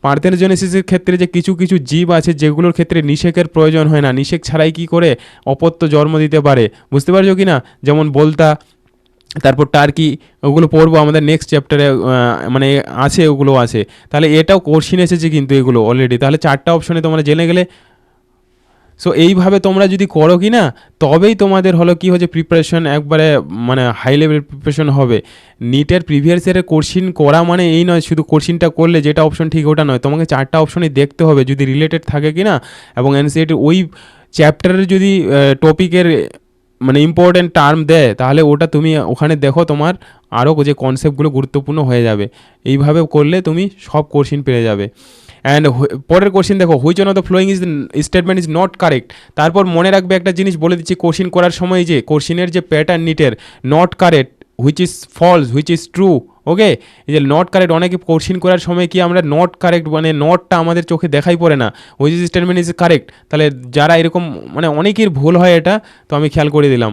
পার্থেনোজেনেসিসের ক্ষেত্রে যে কিছু কিছু জীব আছে যেগুলোর ক্ষেত্রে নিষেকের প্রয়োজন হয় না, নিষেক ছাড়াই কি করে অপত্য জন্ম দিতে পারে, বুঝতে পারছো কি না? যেমন বলতা, তারপর টার্কি, ওগুলো পড়বো আমাদের নেক্সট চ্যাপ্টারে, মানে আছে, ওগুলো আছে। তাহলে এটাও কোশ্চিন এসেছে কিন্তু এগুলো অলরেডি, তাহলে 4টা অপশনে তোমরা জেনে গেলে। সো এইভাবে তোমরা যদি করো কি না, তবেই তোমাদের হলো কি হচ্ছে প্রিপারেশন একবারে মানে হাই লেভেল প্রিপারেশন হবে। নিটের প্রিভিয়াস ইয়ারের কোশ্চিন করা মানে এই নয় শুধু কোশ্চিনটা করলে যেটা অপশন ঠিক ওটা নয়, তোমাকে 4টা অপশনই দেখতে হবে যদি রিলেটেড থাকে কি না, এবং এনসিইআরটি ওই চ্যাপ্টারের যদি টপিকের মানে ইম্পর্টেন্ট টার্ম দেয়, তাহলে ওটা তুমি ওখানে দেখো, তোমার আরও যে কনসেপ্টগুলো গুরুত্বপূর্ণ হয়ে যাবে। এইভাবে করলে তুমি সব কোশ্চিন পেয়ে যাবে। অ্যান্ড পরের কোশ্চিন দেখো, which one of the flowing statement is not correct. তারপর মনে রাখবে একটা জিনিস বলে দিচ্ছি, কোশ্চিন করার সময় যে কোশ্চিনের যে প্যাটার্ন নিটের, not correct, which is false, which is true, okay. এই যে নট কারেক্ট, অনেকে কোশ্চিন করার সময় কি আমরা নট কারেক্ট মানে নটটা আমাদের চোখে দেখাই পড়ে না, which is statement is correct. তাহলে যারা এরকম মানে অনেকের ভুল হয় এটা, তো আমি খেয়াল করে দিলাম।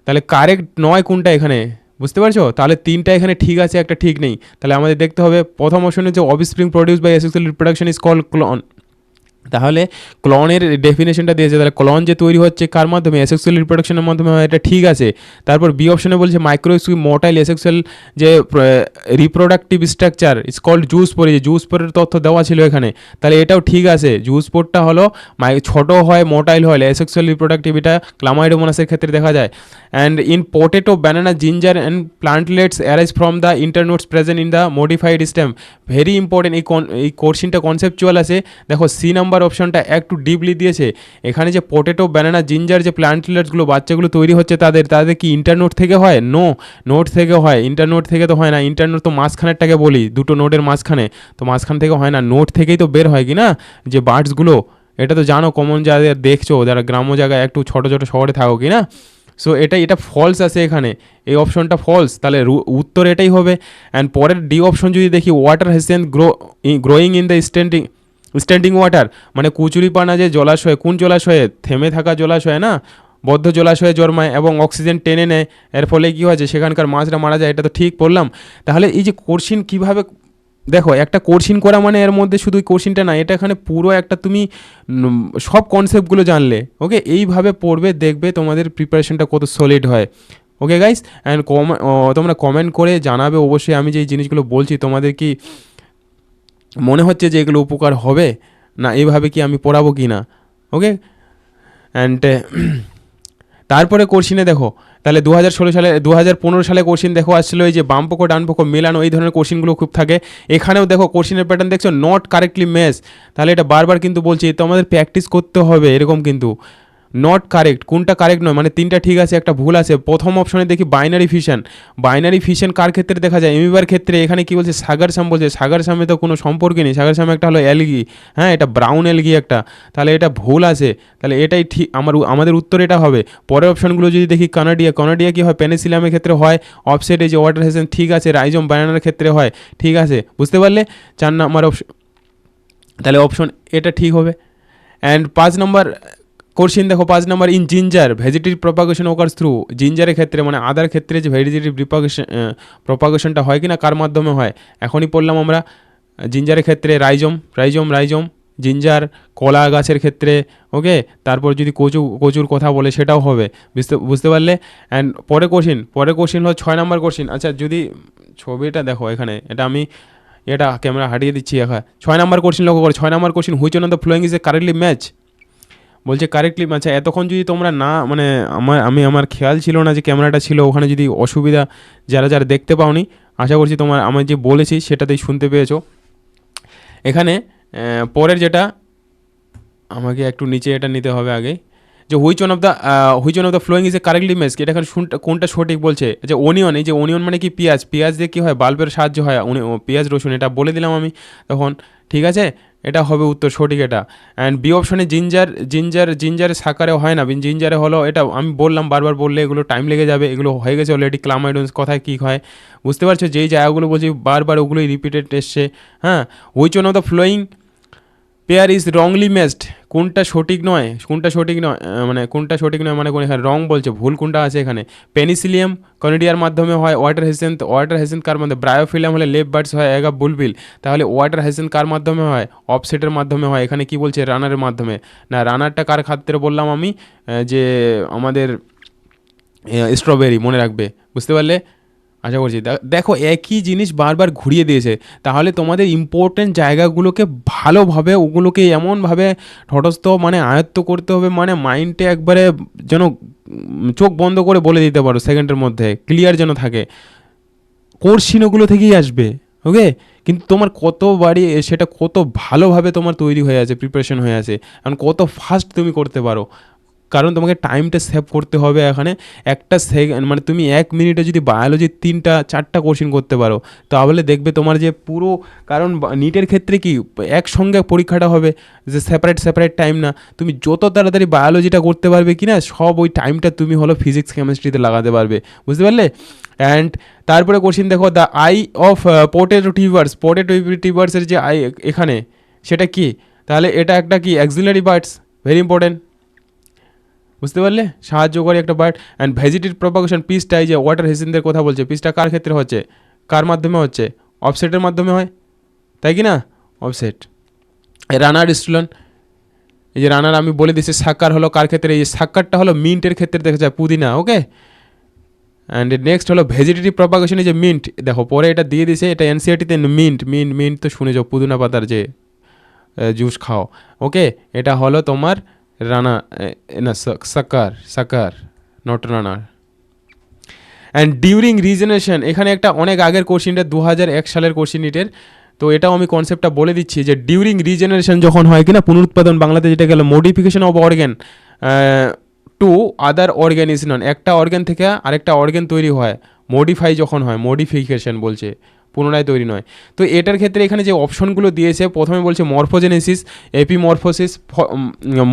তাহলে কারেক্ট নয় কোনটা এখানে, বুঝতে পারছো? তাহলে 3টা এখানে ঠিক আছে, একটা ঠিক নেই। তাহলে আমাদের দেখতে হবে প্রথম অপশনে যে offspring produce by asexual reproduction is called clone. তাহলে ক্লনের ডেফিনেশনটা দিয়েছে, তাহলে ক্লন যে তৈরি হচ্ছে কার মাধ্যমে, অ্যাসেক্সুয়াল রিপ্রোডাকশনের মাধ্যমে হয়, এটা ঠিক আছে। তারপর বি অপশনে বলছে মাইক্রোস্কোপিক মোটাইল অ্যাসেক্সুয়াল যে reproductive structure is called zoospore, যে জুসপোরের তথ্য দেওয়া ছিল এখানে, তাহলে এটাও ঠিক আছে। জুসপোরটা হলো ছোট হয়, মোটাইল হয়, অ্যাসেক্সুয়াল রিপ্রোডাক্টিভ, এটা ক্লামাইডোমোনাসের ক্ষেত্রে দেখা যায়। And in potato, banana, ginger and plantlets arise from the internodes present in the modified stem. Very important, এই কোশ্চিনটা কনসেপচুয়াল আছে। দেখো সি নাম্বার নাম্বার অপশনটা একটু ডিপলি দিয়েছে। এখানে যে পটেটো, ব্যানানা, জিঞ্জার যে প্ল্যান্টলেটসগুলো বাচ্চাগুলো তৈরি হচ্ছে তাদের কি ইন্টারনোট থেকে হয়? নো, নোট থেকে হয়। ইন্টারনোট থেকে তো হয় না, ইন্টারনোট তো মাঝখানেরটাকে বলি, দুটো নোটের মাঝখানে, তো মাঝখান থেকে হয় না, নোট থেকেই তো বের হয় কি না যে বার্ডসগুলো। এটা তো জানো, কমন যাদের দেখছো, যারা গ্রাম্য জায়গায় একটু ছোটো ছোটো শহরে থাকো কি না। সো এটা ফলস আছে এখানে, এই অপশনটা ফলস, তাহলে উত্তর এটাই হবে। অ্যান্ড পরের ডি অপশন যদি দেখি, water hasn't growing in the standing water, মানে কুচুরিপানা যে জলাশয়, কোন জলাশয়ে? থেমে থাকা জলাশয় না, বদ্ধ জলাশয়ে জন্মায় এবং অক্সিজেন টেনে নেয়, এর ফলে কী হয়েছে সেখানকার মাছরা মারা যায়। এটা তো ঠিক বললাম। তাহলে এই যে কোশ্চিন কীভাবে, দেখো একটা কোশ্চিন করা মানে এর মধ্যে শুধু কোশ্চিনটা না, এটা এখানে পুরো একটা তুমি সব কনসেপ্টগুলো জানলে। ওকে, এইভাবে পড়বে, দেখবে তোমাদের প্রিপারেশনটা কত সলিড হয়। ওকে গাইস, অ্যান্ড তোমরা কমেন্ট করে জানাবে অবশ্যই, আমি যে এই জিনিসগুলো বলছি তোমাদের কি মনে হচ্ছে যে এগুলো উপকার হবে, না এইভাবে কি আমি পড়াবো কি না। ওকে, অ্যান্ড তারপরে কোশ্চিনে দেখো, তাহলে 2016 সালে 2015 সালে কোশ্চিন দেখো আসছিলো, এই যে বাম পক্ষ ডান পক্ষ মেলানো, এই ধরনের কোশ্চিনগুলো খুব থাকে। এখানেও দেখো কোশ্চিনের প্যাটার্ন দেখছো, নট কারেক্টলি ম্যাচ। তাহলে এটা বারবার কিন্তু বলছি, তো আমাদের প্র্যাকটিস করতে হবে এরকম কিন্তু। নট কারেক্ট, কোনটা কারেক্ট নয়, মানে তিনটা ঠিক আছে একটা ভুল আছে। প্রথম অপশনে দেখি বাইনারি ফিশন। বাইনারি ফিশন কার ক্ষেত্রে দেখা যায়? এমিবার ক্ষেত্রে। এখানে কি বলছে? সাগারসাম বলছে। সাগারসামে তো কোনো সম্পর্কই নেই, সাগারসামে একটা হলো অ্যালগি, হ্যাঁ এটা ব্রাউন অ্যালগি একটা, তাহলে এটা ভুল আছে। তাহলে এটাই ঠিক, আমাদের উত্তর এটা হবে। পরের অপশনগুলো যদি দেখি, কানাডিয়া, কানাডিয়া কী হয়? পেনিসিলামের ক্ষেত্রে হয়। অফসেট এই যে ওয়াটার হেজেন ঠিক আছে। রাইজম বানানার ক্ষেত্রে হয়, ঠিক আছে, বুঝতে পারলে? 4 নম্বর অপশন, তাহলে অপশন এটা ঠিক হবে। অ্যান্ড 5 নম্বর কোশ্চিন দেখো, 5 number, in ginger vegetative propagation occurs through. জিঞ্জারের ক্ষেত্রে মানে আদার ক্ষেত্রে যে ভেজিটেটিভ প্রপাগেশনটা হয় কি না, কার মাধ্যমে হয়? এখনই পড়লাম আমরা। জিঞ্জারের ক্ষেত্রে রাইজম, রাইজম রাইজম জিঞ্জার। কলা গাছের ক্ষেত্রে, ওকে। তারপর যদি কচুর কথা বলে সেটাও হবে, বুঝতে পারলে? অ্যান্ড পরের কোশ্চিন হলো 6 নম্বর কোশ্চিন। আচ্ছা, যদি ছবিটা দেখো এখানে, এটা ক্যামেরা হারিয়ে দিচ্ছি এখন। 6 নম্বর কোশ্চিন লক্ষ্য করো, 6 number question, which one of the following is a correctly match? বলছে কারেক্টলি। আচ্ছা, এতক্ষণ যদি তোমরা না, মানে আমার খেয়াল ছিল না যে ক্যামেরাটা ছিল ওখানে, যদি অসুবিধা যারা যারা দেখতে পাওনি, আশা করছি তোমার আমার যে বলেছি সেটাতেই শুনতে পেয়েছো। এখানে পরের যেটা, আমাকে একটু নিচে এটা নিতে হবে আগে, যে which one of the following is a correctly match, এটা এখানে কোনটা সঠিক বলছে? যে অনিয়ন, এই যে অনিয়ন মানে কি? পেঁয়াজ দিয়ে কী হয়? বাল্বের সাহায্য হয়, পেঁয়াজ রসুন, এটা বলে দিলাম আমি তখন, ঠিক আছে, এটা হবে উত্তর সঠিক এটা। অ্যান্ড বি অপশনে জিঞ্জারের সাকারে হয় না, জিঞ্জারে হলো, এটা আমি বললাম, বারবার বললে এগুলো টাইম লেগে যাবে, এগুলো হয়ে গেছে অলরেডি। ক্লামাইডন্স কথায় কী হয় বুঝতে পারছো? যেই জায়গাগুলো বলছি বারবার ওগুলোই রিপিটেড এসছে, হ্যাঁ। Which one of the flowing pair is wrongly matched, কোনটা সঠিক নয়, মানে কোনটা সঠিক নয়, মানে কোন এখানে রং বলছে, ভুল কোনটা আছে এখানে? পেনিসিলিয়াম কনিডিয়ার মাধ্যমে হয়। ওয়াটার হেসেন্ট কার মাধ্যমে? ব্রায়োফিলাম হলে লেপ বার্ডস হয়, এগা বুলবিল। তাহলে ওয়াটার হেসেন্ট কার মাধ্যমে হয়? অফসেটের মাধ্যমে হয়। এখানে কি বলছে? রানারের মাধ্যমে। না, রানারটা কার ক্ষেত্রে বললাম আমি? যে আমাদের স্ট্রবেরি, মনে রাখবে, বুঝতে পারলে? আশা করছি। দেখো একই জিনিস বারবার ঘুরিয়ে দিয়েছে, তাহলে তোমাদের ইম্পর্টেন্ট জায়গাগুলোকে ভালোভাবে, ওগুলোকে এমনভাবে ঠটস্থ মানে আয়ত্ত করতে হবে, মানে মাইন্ডে একবারে যেন চোখ বন্ধ করে বলে দিতে পারো সেকেন্ডের মধ্যে, ক্লিয়ার যেন থাকে। কোশ্চিন ওগুলো থেকেই আসবে, ওকে। কিন্তু তোমার কতবারই সেটা কত ভালোভাবে তোমার তৈরি হয়ে আছে, প্রিপারেশন হয়ে আছে, কারণ কত ফাস্ট তুমি করতে পারো, কারণ তোমাকে টাইমটা সেভ করতে হবে এখানে। একটা সেকেন্ড মানে তুমি 1 মিনিটে যদি বায়োলজির 3-4টা কোশ্চিন করতে পারো, তাহলে দেখবে তোমার যে পুরো, কারণ নিটের ক্ষেত্রে কি একসঙ্গে পরীক্ষাটা হবে, যে সেপারেট টাইম না, তুমি যত তাড়াতাড়ি বায়োলজিটা করতে পারবে কি না, সব ওই টাইমটা তুমি হলো ফিজিক্স কেমিস্ট্রিতে লাগাতে পারবে, বুঝতে পারলে? অ্যান্ড তারপরে কোশ্চিন দেখো, দ্য আই অফ পোটেটো টিউবার্সের যে আই এখানে, সেটা কি? তাহলে এটা একটা কি? অ্যাক্সিলারি বার্ডস, ভেরি ইম্পর্টেন্ট, বুঝতে পারলে? সাহায্য করে একটা বার্ড। অ্যান্ড ভেজিটেটিভ প্রপাগেশন, পিসটা এই যে ওয়াটার হেসিনদের কথা বলছে, পিসটা কার ক্ষেত্রে হচ্ছে, কার মাধ্যমে হচ্ছে? অফসেটের মাধ্যমে হয়, তাই কি না? অফসেট। রানার স্টুলন, এই যে রানার আমি বলে দিচ্ছি, সাক্কার হলো কার ক্ষেত্রে? এই যে সাক্কারটা হলো মিন্টের ক্ষেত্রে দেখা যায়, পুদিনা, ওকে। অ্যান্ড নেক্সট হলো ভেজিটেটিভ প্রপাগেশন, এই যে মিন্ট, দেখো পরে এটা দিয়ে দিছে, এটা এনসিআরটিতে মিন্ট তো শুনে যাও, পুদিনা পাতার যে জুস খাও, ওকে। এটা হলো তোমার রানা, না সাকার, not runner. And during regeneration, এখানে একটা অনেক আগের কোশ্চিনটা 2001 সালের কোশ্চিন নিটের, তো তো এটাও আমি কনসেপ্টটা বলে দিচ্ছি যে ডিউরিং রিজেনারেশন যখন হয় কিনা পুনরুৎপাদন বাংলাতে যেটা গেল modification of organ to other organ is none, একটা অর্গ্যান থেকে আরেকটা অর্গ্যান তৈরি হয়, মডিফাই যখন হয়, মডিফিকেশন বলছে, পুনরায় তৈরি নয়। তো এটার ক্ষেত্রে এখানে যে অপশনগুলো দিয়েছে প্রথমে বলছে মরফোজেনেসিস, এপিমরফোসিস,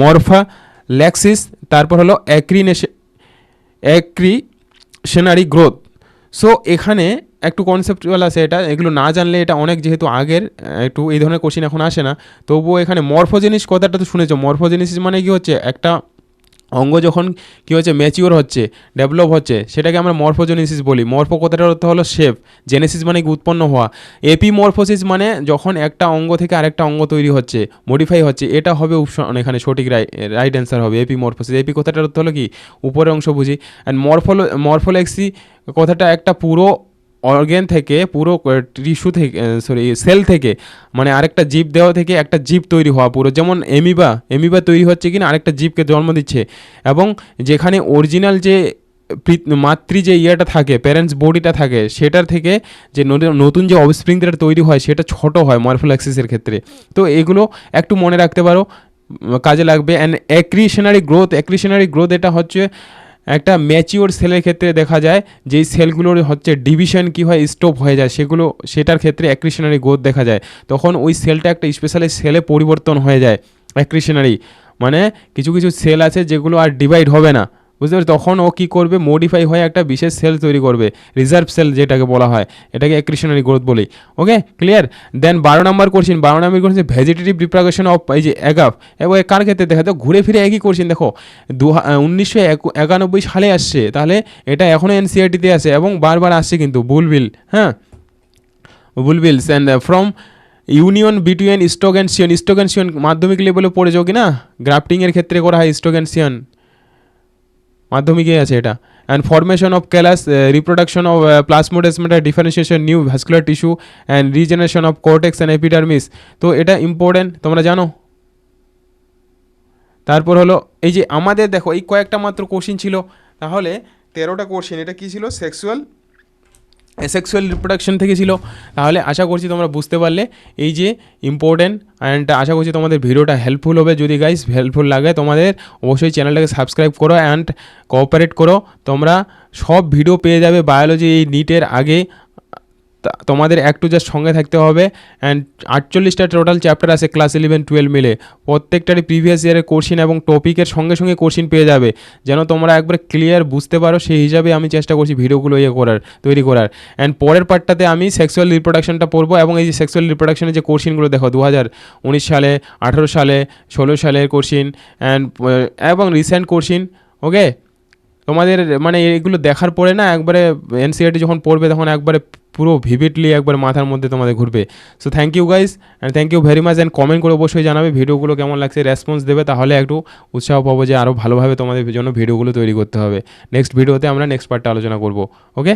মরফাল্যাক্সিস, তারপর হলো অ্যাক্রিশনারি গ্রোথ। সো এখানে একটু কনসেপ্টুয়াল আছে এটা, এগুলো না জানলে এটা অনেক যেহেতু আগের একটু এই ধরনের কোশ্চিন এখন আসে না, তবুও এখানে মরফোজেনিস কথাটা তো শুনেছো, মরফোজেনেসিস মানে কি হচ্ছে একটা অঙ্গ যখন কী হচ্ছে ম্যাচিওর হচ্ছে, ডেভেলপ হচ্ছে, সেটাকে আমরা মরফোজেনেসিস বলি। মরফো কথাটার অর্থ হলো শেপ, জেনেসিস মানে কি উৎপন্ন হওয়া, এপিমরফোসিস মানে যখন একটা অঙ্গ থেকে আরেকটা অঙ্গ তৈরি হচ্ছে, মডিফাই হচ্ছে, এটা হবে অপশন এখানে সঠিক রাইট অ্যান্সার হবে এপিমরফোসিস। এপি কথাটার অর্থ হলো কি উপরের অংশ বুঝি, অ্যান্ড মরফোলেক্সি কথাটা একটা পুরো অর্গ্যান থেকে, পুরো টিস্যু থেকে, সেল থেকে, মানে আরেকটা জীব দেওয়া থেকে একটা জীব তৈরি হওয়া পুরো, যেমন এমিবা তৈরি হচ্ছে কিনা আরেকটা জীবকে জন্ম দিচ্ছে, এবং যেখানে অরিজিনাল যে মাতৃ যে ইয়েটা থাকে, প্যারেন্টস বডিটা থাকে, সেটার থেকে যে নতুন যে অফস্প্রিংটা তৈরি হয় সেটা ছোট হয় মরফোল্যাক্সিসের ক্ষেত্রে। তো এগুলো একটু মনে রাখতে পারো, কাজে লাগবে। অ্যান্ড অ্যাক্রিশনারি গ্রোথ এটা হচ্ছে একটা ম্যাচিওর সেলের ক্ষেত্রে দেখা যায় যেই সেলগুলোর হচ্ছে ডিভিশন কি হয়, স্টপ হয়ে যায়, সেটার ক্ষেত্রে অ্যাক্রিশনারি গ্রোথ দেখা যায়। তখন ওই সেলটা একটা স্পেশালি সেলে পরিবর্তন হয়ে যায়। অ্যাক্রিশনারি মানে কিছু কিছু সেল আছে যেগুলো আর ডিভাইড হবে না, বুঝতে পারছি, তখন ও কী করবে, মডিফাই হয়ে একটা বিশেষ সেল তৈরি করবে, রিজার্ভ সেল যেটাকে বলা হয়, এটাকে অ্যাক্রিশনারি গ্রোথ বলি। Okay, clear. Then 12 number question vegetative reproduction of এই যে অ্যাগাভ, এবং কার ক্ষেত্রে দেখা তো ঘুরে ফিরে একই কোশ্চিন দেখো 1991 সালে আসছে, তাহলে এটা এখনও এনসিআরটিতে আছে এবং বারবার আসছে কিন্তু বুলবিল, হ্যাঁ bulbils and from union between stock and scion Madhyamik লেভেলে পড়েছো কি না, গ্রাফটিংয়ের ক্ষেত্রে করা হয় স্টক অ্যান্ড শিয়ন, মাধ্যমিকে আছে এটা। And formation of callous, reproduction of plasmodesmata, differentiation new vascular tissue and regeneration of cortex and epidermis. তো এটা ইম্পর্টেন্ট, তোমরা জানো। তারপর হলো এই যে আমাদের দেখো এই কয়েকটা মাত্র কোশ্চিন ছিল, তাহলে 13টা কোশ্চিন, এটা কী ছিল, সেক্সুয়াল রিপ্রোডাকশন থেকে ছিল। তাহলে আশা করছি তোমরা বুঝতে পারলে এই যে ইম্পর্টেন্ট, অ্যান্ড আশা করছি তোমাদের ভিডিওটা হেল্পফুল হবে। যদি গাইস হেল্পফুল লাগে তোমাদের অবশ্যই চ্যানেলটাকে সাবস্ক্রাইব করো অ্যান্ড কোঅপারেট করো, তোমরা সব ভিডিও পেয়ে যাবে বায়োলজি এই নিটের আগে। তোমাদের একটু জাস্ট সঙ্গে থাকতে হবে। অ্যান্ড 48টা টোটাল চ্যাপ্টার আছে ক্লাস 11-12 মিলে, প্রত্যেকটারই প্রিভিয়াস ইয়ারের কোশ্চিন এবং টপিকের সঙ্গে সঙ্গে কোশ্চিন পেয়ে যাবে, যেন তোমরা একবার ক্লিয়ার বুঝতে পারো, সেই হিসাবে আমি চেষ্টা করছি ভিডিওগুলো তৈরি করার। অ্যান্ড পরের পার্টটাতে আমি সেক্সুয়াল রিপ্রোডাকশনটা পড়বো, এবং এই যে সেক্সুয়াল রিপ্রোডাকশনের যে কোশ্চিনগুলো দেখো 2019 সালে, 18 সালে, 16 সালের কোশ্চিন এবং রিসেন্ট কোশ্চিন। ওকে, তোমাদের মানে এগুলো দেখার পরে না একবারে এনসিআরটি যখন পড়বে তখন একবারে পুরো ভিভিডলি একবার মাথার মধ্যে তোমাদের ঘুরবে। So thank you guys, and thank you very much. And comment করে অবশ্যই জানাবে ভিডিওগুলো কেমন লাগছে, রেসপন্স দেবে, তাহলে একটু উৎসাহ পাবো যে আরও ভালোভাবে তোমাদের জন্য ভিডিওগুলো তৈরি করতে হবে। নেক্সট ভিডিওতে আমরা নেক্সট পার্টটা আলোচনা করবো। ওকে।